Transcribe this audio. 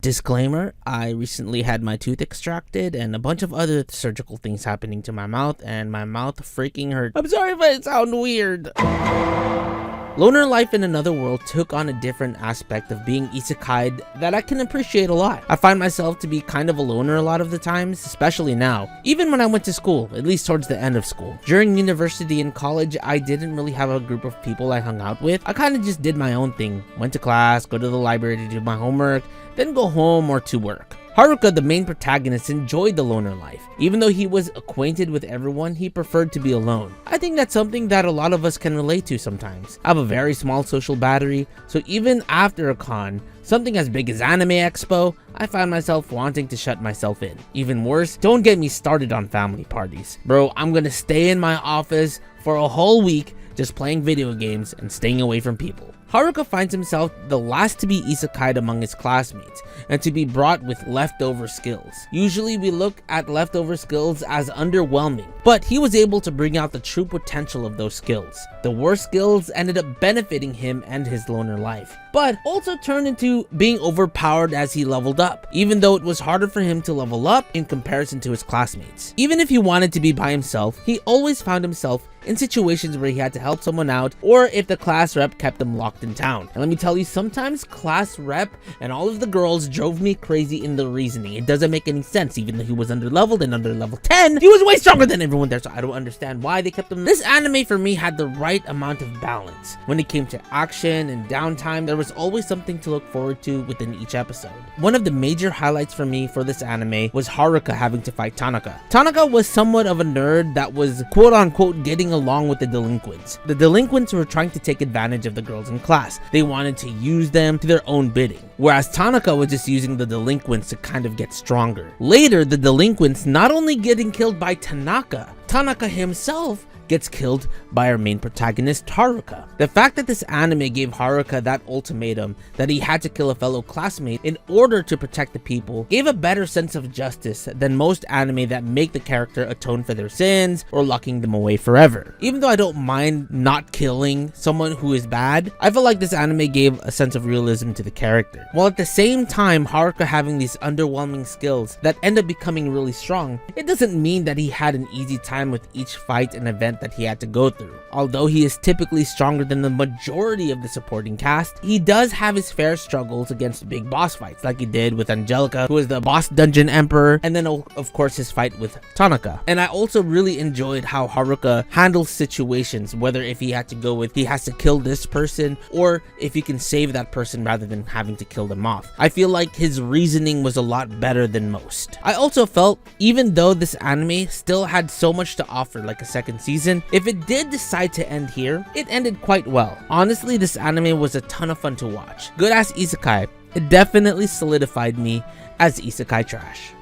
Disclaimer, I recently had my tooth extracted and a bunch of other surgical things happening to my mouth, and my mouth freaking hurt. I'm sorry if I sound weird. Loner life in another world took on a different aspect of being isekai that I can appreciate a lot. I find myself to be kind of a loner a lot of the times, especially now. Even when I went to school, at least towards the end of school. During university and college, I didn't really have a group of people I hung out with. I kind of just did my own thing. Went to class, go to the library to do my homework, then go home or to work. Haruka, the main protagonist, enjoyed the loner life. Even though he was acquainted with everyone, he preferred to be alone. I think that's something that a lot of us can relate to sometimes. I have a very small social battery, so even after a con, something as big as Anime Expo, I find myself wanting to shut myself in. Even worse, don't get me started on family parties. Bro, I'm gonna stay in my office for a whole week just playing video games and staying away from people. Haruka finds himself the last to be isekai'd among his classmates and to be brought with leftover skills. Usually we look at leftover skills as underwhelming, but he was able to bring out the true potential of those skills. The worst skills ended up benefiting him and his loner life, but also turned into being overpowered as he leveled up, even though it was harder for him to level up in comparison to his classmates. Even if he wanted to be by himself, he always found himself in situations where he had to help someone out, or if the class rep kept him locked in town. And let me tell you, sometimes class rep and all of the girls drove me crazy in the reasoning. It doesn't make any sense. Even though he was underleveled and under level 10, he was way stronger than everyone there, so I don't understand why they kept him. This anime for me had the right amount of balance. When it came to action and downtime, there was always something to look forward to within each episode. One of the major highlights for me for this anime was Haruka having to fight Tanaka. Tanaka was somewhat of a nerd that was quote-unquote getting along with the delinquents. The delinquents were trying to take advantage of the girls in class. They wanted to use them to their own bidding, whereas Tanaka was just using the delinquents to kind of get stronger. Later, the delinquents not only getting killed by Tanaka himself gets killed by our main protagonist, Haruka. The fact that this anime gave Haruka that ultimatum that he had to kill a fellow classmate in order to protect the people gave a better sense of justice than most anime that make the character atone for their sins or locking them away forever. Even though I don't mind not killing someone who is bad, I feel like this anime gave a sense of realism to the character, while at the same time Haruka having these underwhelming skills that end up becoming really strong. It doesn't mean that he had an easy time with each fight and event that he had to go through. Although he is typically stronger than the majority of the supporting cast, he does have his fair struggles against big boss fights, like he did with Angelica, who is the boss dungeon emperor, and then of course his fight with Tanaka. And I also really enjoyed how Haruka handles situations, whether if he had to go with he has to kill this person or if he can save that person rather than having to kill them off. I feel like his reasoning was a lot better than most. I also felt, even though this anime still had so much to offer, like a second season, if it did decide to end here, it ended quite well. Honestly, this anime was a ton of fun to watch. Good ass isekai. It definitely solidified me as isekai trash.